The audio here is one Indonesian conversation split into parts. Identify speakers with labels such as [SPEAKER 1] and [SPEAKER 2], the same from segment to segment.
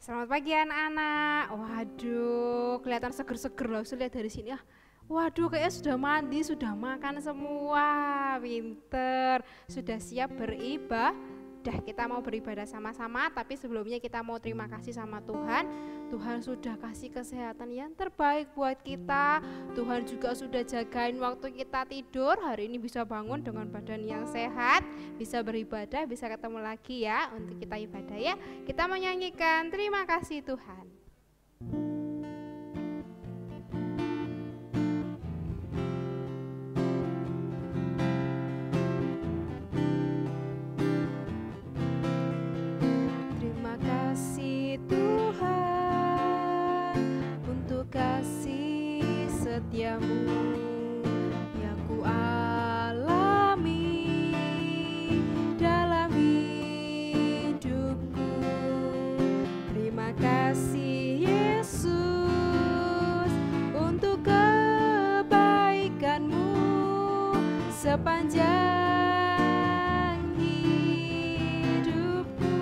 [SPEAKER 1] Selamat pagi anak-anak. Waduh, kelihatan seger-seger loh. Saya lihat dari sini ya. Waduh, kayaknya sudah mandi, sudah makan semua. Pinter, sudah siap beribadah. Kita mau beribadah sama-sama, tapi sebelumnya kita mau terima kasih sama Tuhan. Tuhan sudah kasih kesehatan yang terbaik buat kita. Tuhan juga sudah jagain waktu kita tidur. Hari ini bisa bangun dengan badan yang sehat, bisa beribadah, bisa ketemu lagi ya untuk kita ibadah ya. Kita menyanyikan terima kasih Tuhan.
[SPEAKER 2] Setiamu yang ku alami dalam hidupku. Terima kasih Yesus untuk kebaikan-Mu sepanjang hidupku.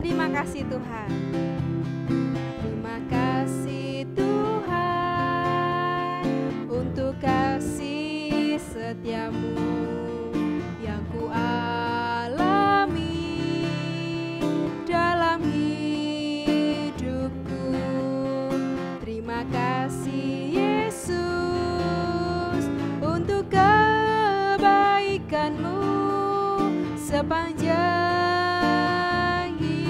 [SPEAKER 2] Terima kasih Tuhan. Terima kasih Tuhan untuk kasih setiamu yang ku alami dalam hidupku. Terima kasih Yesus untuk kebaikan-Mu sepanjang hidupku.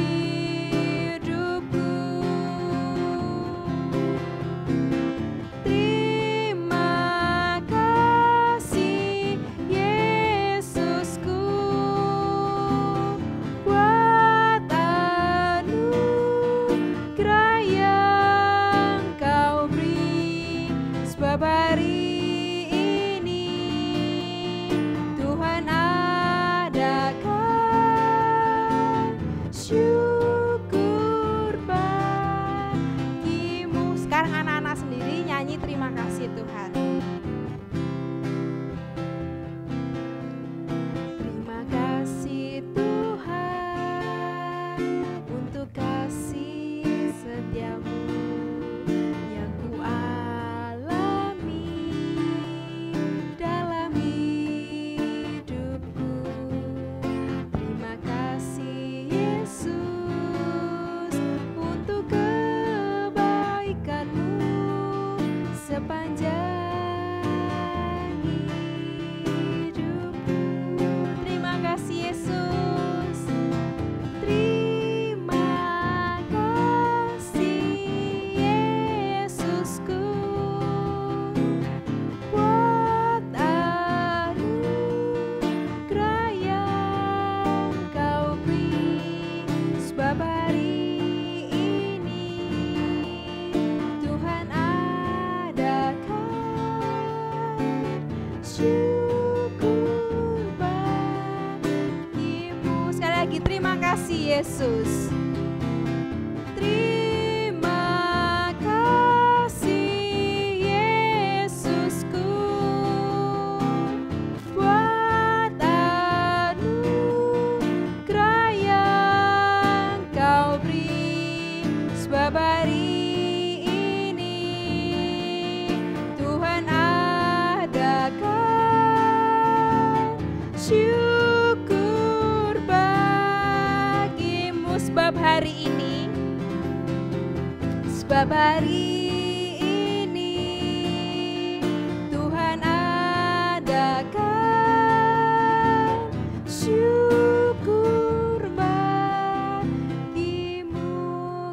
[SPEAKER 2] Yesus. Terima kasih Yesusku buat anugerah yang Kau beri, sebab hari ini Tuhan adakan syukur bagimu, sebab hari ini Tuhan adakan syukur bagimu.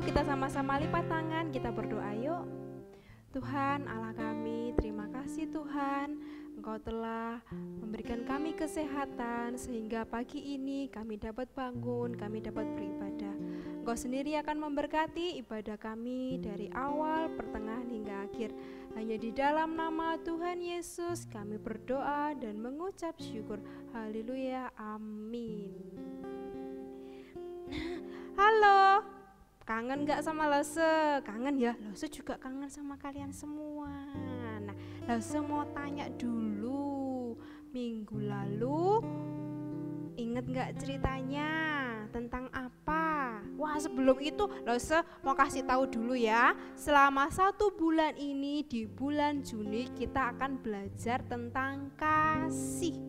[SPEAKER 2] Kita sama-sama lipat tangan, kita berdoa yuk. Tuhan Allah kami, terima kasih Tuhan, Engkau telah memberi
[SPEAKER 1] berikan kami kesehatan sehingga pagi ini kami dapat bangun, kami dapat beribadah. Engkau sendiri akan memberkati ibadah kami dari awal, pertengahan hingga akhir. Hanya di dalam nama Tuhan Yesus kami berdoa dan mengucap syukur. Haleluya, amin. Halo, kangen gak sama Lose? Kangen ya, Lose juga kangen sama kalian semua. Nah, Lose mau tanya dulu, minggu lalu inget gak ceritanya tentang apa? Wah, sebelum itu Lose mau kasih tahu dulu ya. Selama 1 bulan ini, di bulan Juni kita akan belajar tentang kasih.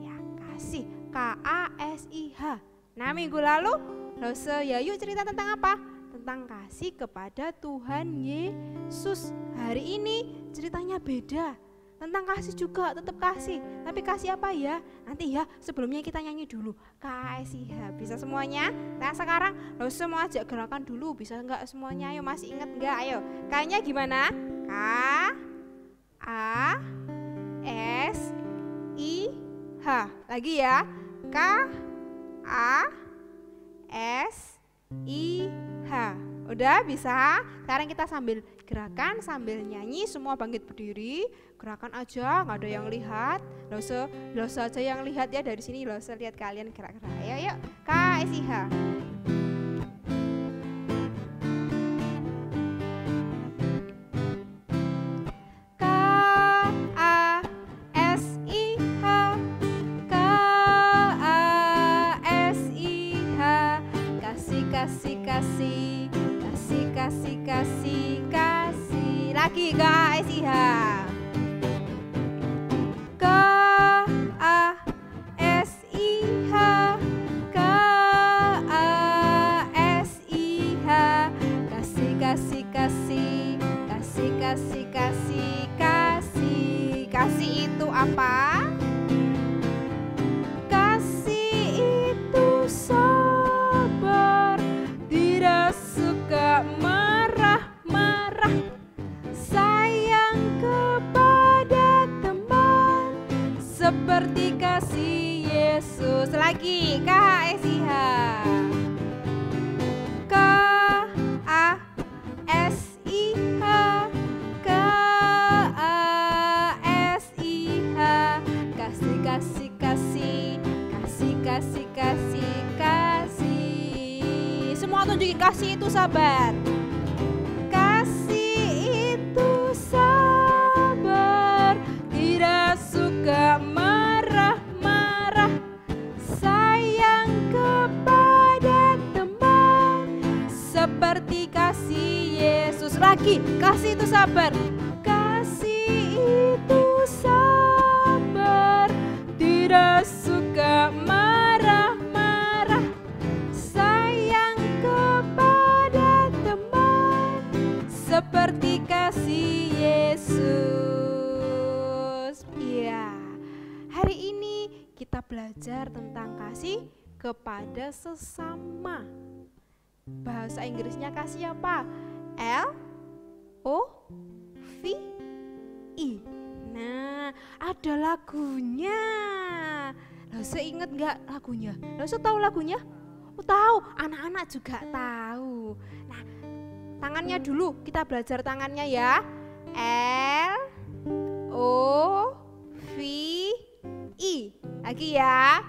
[SPEAKER 1] Ya, kasih, K-A-S-I-H. Nah, minggu lalu Lose Yayu cerita tentang apa? Tentang kasih kepada Tuhan Yesus. Hari ini ceritanya beda. Tentang kasih juga, tetap kasih. Tapi kasih apa ya? Nanti ya, sebelumnya kita nyanyi dulu KSIH. Bisa semuanya? Nah, sekarang Lose mau ajak gerakan dulu. Bisa enggak semuanya? Ayo, masih ingat enggak? Ayo, K-nya gimana? K A S I H. Lagi ya. K A S I H. Udah bisa? Sekarang kita sambil gerakan, sambil nyanyi, semua bangkit berdiri. Gerakan aja, nggak ada yang lihat. Lose aja yang lihat ya, dari sini Lose lihat kalian gerak-gerak. Ayo yuk, KSIH. Kasih lagi KSIH. KASIH, KASIH. Kasih, kasih, kasih, kasih, kasih, kasih, kasih. Kasih itu apa? Kasih itu sabar, tidak suka marah-marah, sayang kepada teman, seperti kasih Yesus. Lagi KSIH. KASIH, KASIH. Kasih, kasih, kasih, kasih, kasih, kasih, kasih. Semua tunjukin kasih itu sabar. Kasih itu sabar, tidak suka marah-marah, sayang kepada teman, seperti kasih Yesus. Lagi, kasih itu sabar. Kasih itu sabar, tidak suka marah-marah, sayang kepada teman, seperti kasih Yesus. Iya, hari ini kita belajar tentang kasih kepada sesama. Bahasa Inggrisnya kasih apa? LOVE. Nah, ada lagunya. Lose inget gak lagunya? Lose tahu lagunya? Oh, tahu, anak-anak juga tahu. Nah, tangannya dulu, kita belajar tangannya ya. LOVE. Lagi ya.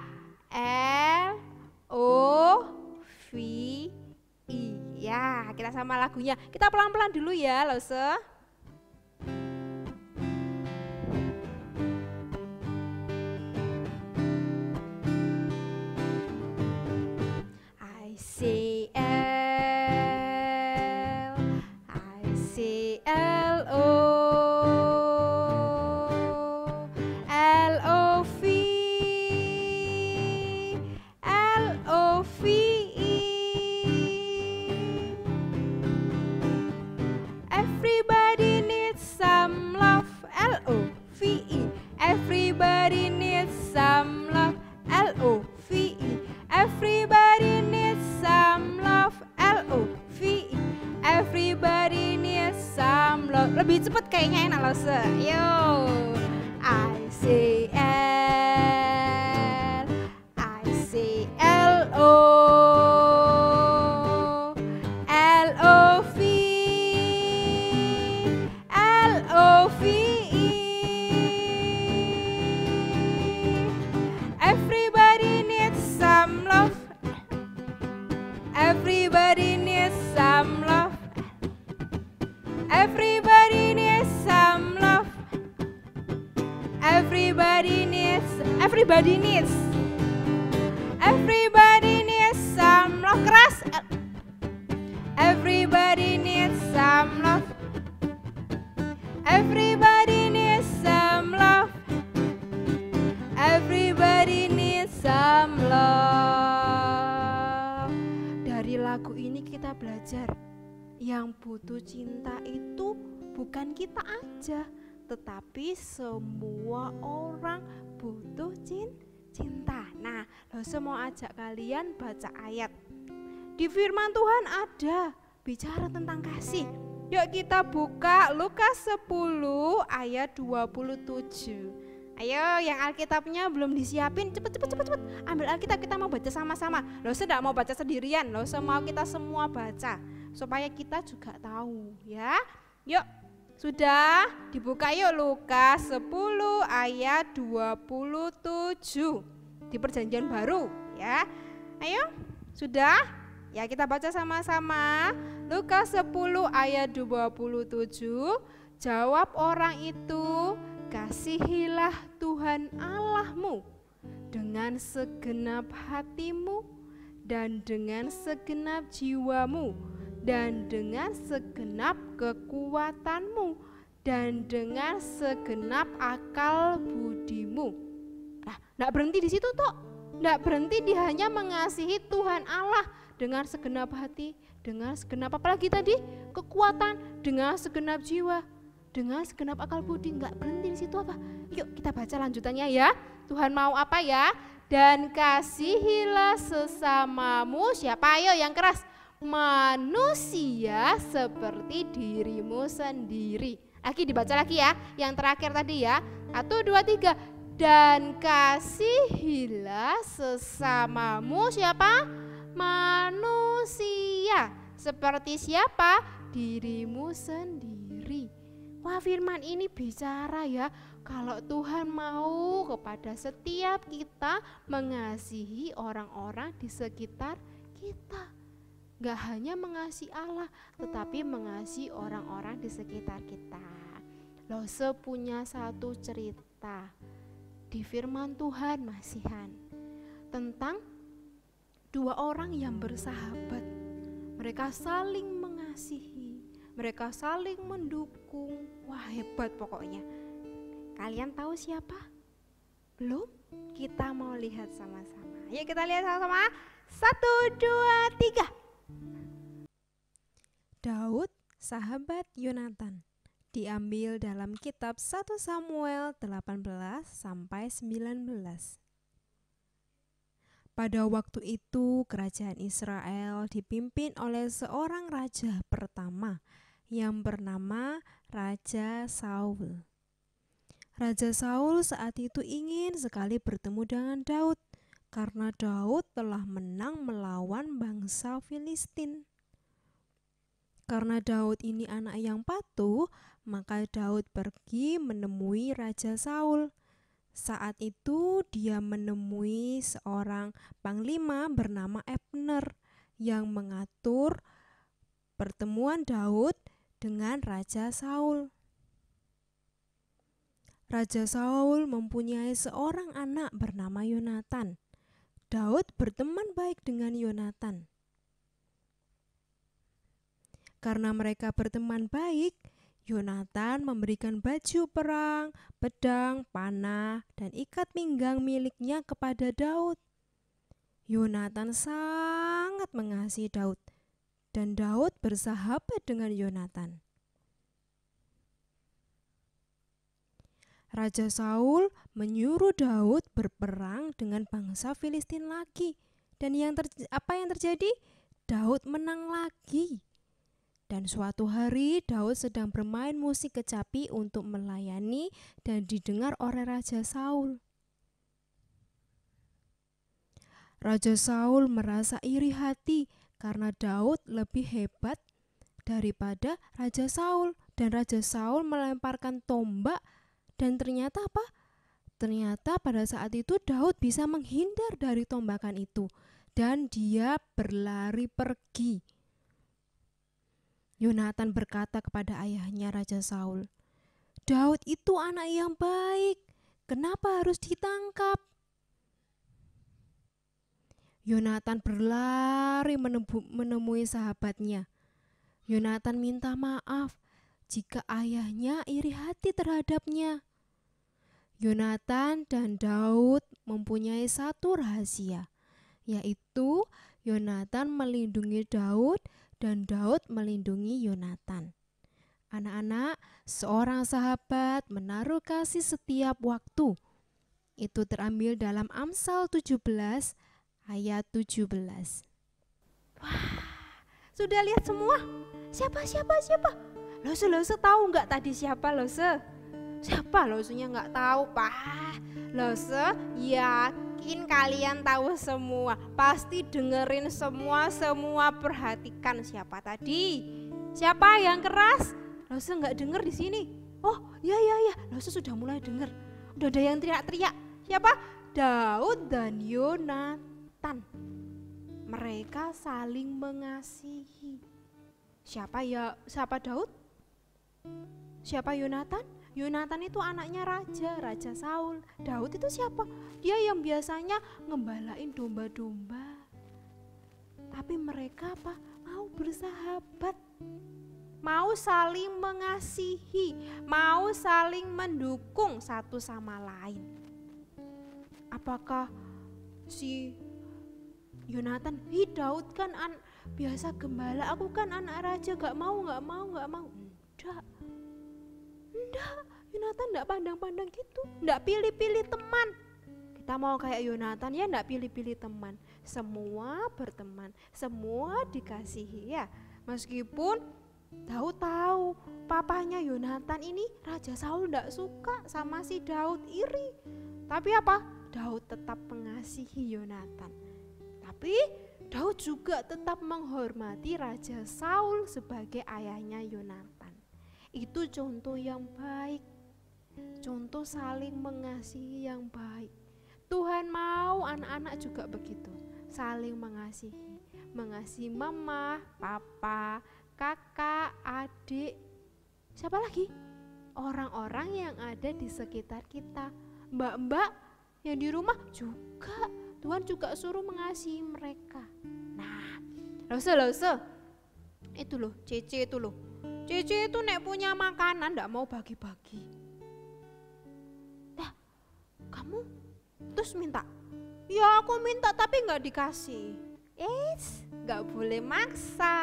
[SPEAKER 1] LOVE. Ya, kita sama lagunya. Kita pelan-pelan dulu ya, Lose. I say L, I say L-O, L-O-V, L-O-V-E. Everybody needs some love, L-O-V-E. Everybody needs some love, L-O-V-E. Everybody needs some love, L-O-V-E. Everybody needs some love. Lebih cepet kayaknya enak Lose. Yo, I say Everybody needs some love. Everybody needs some love. Everybody needs some love. Everybody needs some love. Keras. Everybody needs some love. Everybody needs some love. Everybody needs some love. Dari lagu ini kita belajar yang butuh cinta itu bukan kita aja, tetapi semua orang butuh cinta. Nah, Lose mau ajak kalian baca ayat. Di firman Tuhan ada bicara tentang kasih. Yuk kita buka Lukas 10 ayat 27. Ayo yang Alkitabnya belum disiapin, cepet. Ambil Alkitab, kita mau baca sama-sama. Lose tidak mau baca sendirian, Lose mau kita semua baca supaya kita juga tahu ya. Yuk, sudah dibuka yuk Lukas 10 ayat 27 di Perjanjian Baru ya. Ayo, sudah? Ya kita baca sama-sama. Lukas 10 ayat 27. Jawab orang itu, kasihilah Tuhan Allahmu dengan segenap hatimu dan dengan segenap jiwamu dan dengan segenap kekuatanmu dan dengan segenap akal budimu. Nah, enggak berhenti di situ toh. Enggak berhenti di hanya mengasihi Tuhan Allah dengan segenap hati, dengan segenap apalagi tadi? Kekuatan, dengan segenap jiwa, dengan segenap akal budi. Enggak berhenti di situ apa? Yuk kita baca lanjutannya ya. Tuhan mau apa ya? Dan kasihilah sesamamu, siapa ayo yang keras? Manusia seperti dirimu sendiri. Lagi dibaca lagi ya, yang terakhir tadi ya. 1, 2, 3. Dan kasihilah sesamamu, siapa? Manusia seperti siapa? Dirimu sendiri. Wah, firman ini bicara ya, kalau Tuhan mau kepada setiap kita mengasihi orang-orang di sekitar kita. Gak hanya mengasihi Allah, tetapi mengasihi orang-orang di sekitar kita. Lose punya satu cerita di firman Tuhan masihan tentang 2 orang yang bersahabat. Mereka saling mengasihi, mereka saling mendukung. Wah, hebat pokoknya. Kalian tahu siapa? Belum? Kita mau lihat sama-sama. Yuk kita lihat sama-sama. 1, 2, 3.
[SPEAKER 2] Daud, sahabat Yonatan. Diambil dalam kitab 1 Samuel 18 sampai 19. Pada waktu itu kerajaan Israel dipimpin oleh seorang raja pertama yang bernama Raja Saul. Raja Saul saat itu ingin sekali bertemu dengan Daud karena Daud telah menang melawan bangsa Filistin. Karena Daud ini anak yang patuh, maka Daud pergi menemui Raja Saul. Saat itu dia menemui seorang panglima bernama Abner yang mengatur pertemuan Daud dengan Raja Saul. Raja Saul mempunyai seorang anak bernama Yonatan. Daud berteman baik dengan Yonatan. Karena mereka berteman baik, Yonatan memberikan baju perang, pedang, panah, dan ikat pinggang miliknya kepada Daud. Yonatan sangat mengasihi Daud, dan Daud bersahabat dengan Yonatan. Raja Saul menyuruh Daud berperang dengan bangsa Filistin lagi, dan apa yang terjadi? Daud menang lagi. Dan suatu hari Daud sedang bermain musik kecapi untuk melayani dan didengar oleh Raja Saul. Raja Saul merasa iri hati karena Daud lebih hebat daripada Raja Saul, dan Raja Saul melemparkan tombak, dan ternyata apa? Ternyata pada saat itu Daud bisa menghindar dari tombakan itu dan dia berlari pergi. Yonatan berkata kepada ayahnya Raja Saul, "Daud itu anak yang baik, kenapa harus ditangkap?" Yonatan berlari menemui sahabatnya. Yonatan minta maaf jika ayahnya iri hati terhadapnya. Yonatan dan Daud mempunyai satu rahasia, yaitu Yonatan melindungi Daud dan Daud melindungi Yonatan. Anak-anak, seorang sahabat menaruh kasih setiap waktu. Itu terambil dalam Amsal 17 ayat 17.
[SPEAKER 1] Sudah lihat semua? Siapa? Lose tahu nggak tadi siapa Lose? Siapa Losenya nggak tahu, Pak? Lose yakin kalian tahu semua. Pasti dengerin semua perhatikan siapa tadi. Siapa yang keras? Lose nggak denger di sini. Oh, ya. Lose sudah mulai denger. Udah ada yang teriak-teriak. Siapa? Daud dan Yonatan. Mereka saling mengasihi. Siapa Daud? Siapa Yonatan? Yonatan itu anaknya Raja Saul. Daud itu siapa? Dia yang biasanya ngembalain domba-domba. Tapi mereka apa? Mau bersahabat, mau saling mengasihi, mau saling mendukung satu sama lain. Apakah si Yonatan, Daud kan biasa gembala, aku kan anak raja, gak mau. Enggak, Yonatan enggak pandang-pandang gitu, enggak pilih-pilih teman. Kita mau kayak Yonatan ya, enggak pilih-pilih teman. Semua berteman, semua dikasihi ya. Meskipun Daud tahu papanya Yonatan ini Raja Saul enggak suka sama si Daud, iri. Tapi apa? Daud tetap mengasihi Yonatan. Tapi Daud juga tetap menghormati Raja Saul sebagai ayahnya Yonatan. Itu contoh yang baik, contoh saling mengasihi yang baik. Tuhan mau anak-anak juga begitu, saling mengasihi mama, papa, kakak, adik, siapa lagi? Orang-orang yang ada di sekitar kita, mbak-mbak yang di rumah juga, Tuhan juga suruh mengasihi mereka. Nah, Lause, itu loh, Cece itu loh. Cece itu nek punya makanan ndak mau bagi-bagi. Dah, kamu terus minta. Ya aku minta tapi nggak dikasih. Nggak boleh maksa.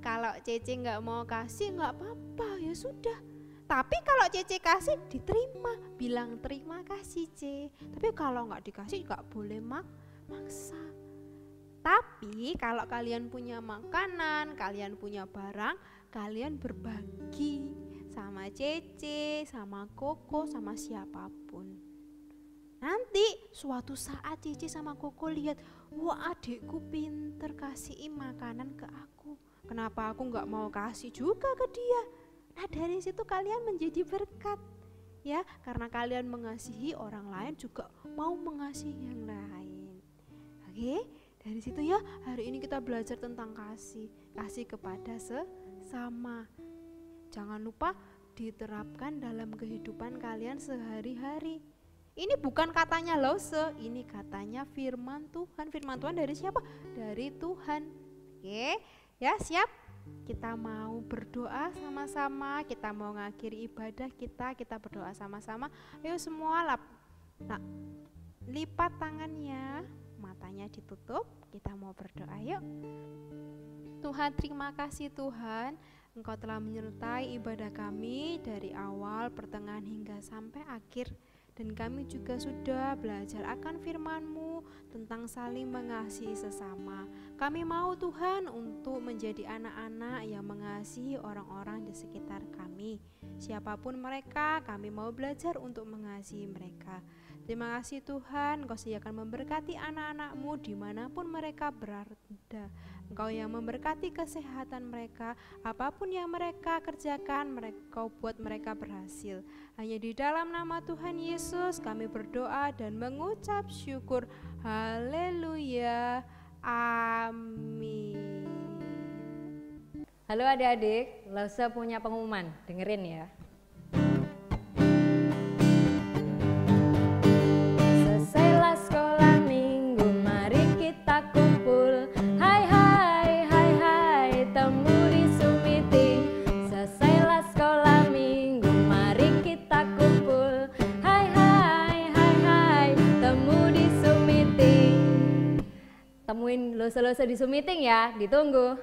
[SPEAKER 1] Kalau Cece nggak mau kasih nggak apa-apa, ya sudah. Tapi kalau Cece kasih diterima, bilang terima kasih Ce. Tapi kalau nggak dikasih nggak boleh maksa. Tapi kalau kalian punya makanan, kalian punya barang, kalian berbagi sama Cece, sama Koko, sama siapapun. Nanti suatu saat Cece sama Koko lihat, wah adikku pinter kasihin makanan ke aku. Kenapa aku nggak mau kasih juga ke dia? Nah dari situ kalian menjadi berkat. Ya, karena kalian mengasihi orang lain juga mau mengasihi yang lain. Oke? Dari situ ya, hari ini kita belajar tentang kasih kepada sesama. Jangan lupa diterapkan dalam kehidupan kalian sehari-hari. Ini bukan katanya Lause, ini katanya firman Tuhan. Firman Tuhan dari siapa? Dari Tuhan. Oke, ya siap? Kita mau berdoa sama-sama, kita mau ngakhiri ibadah kita berdoa sama-sama. Ayo semua lipat tangannya, matanya ditutup, kita mau berdoa yuk. Tuhan, terima kasih Tuhan, Engkau telah menyertai ibadah kami dari awal, pertengahan hingga sampai akhir. Dan kami juga sudah belajar akan firman-Mu tentang saling mengasihi sesama. Kami mau Tuhan untuk menjadi anak-anak yang mengasihi orang-orang di sekitar kami. Siapapun mereka, kami mau belajar untuk mengasihi mereka. Terima kasih Tuhan, Engkau sediakan memberkati anak-anak-Mu dimanapun mereka berada. Engkau yang memberkati kesehatan mereka, apapun yang mereka kerjakan, Engkau buat mereka berhasil. Hanya di dalam nama Tuhan Yesus kami berdoa dan mengucap syukur. Haleluya, amin.
[SPEAKER 3] Halo adik-adik, Lause punya pengumuman, dengerin ya. Selesailah sekolah minggu, mari kita kumpul. Hai hai hai hai, temu di Sumiting. Selesailah sekolah minggu, mari kita kumpul. Hai hai hai hai, temu di Sumiting. Temuin Lause-Lause di Sumiting ya, ditunggu.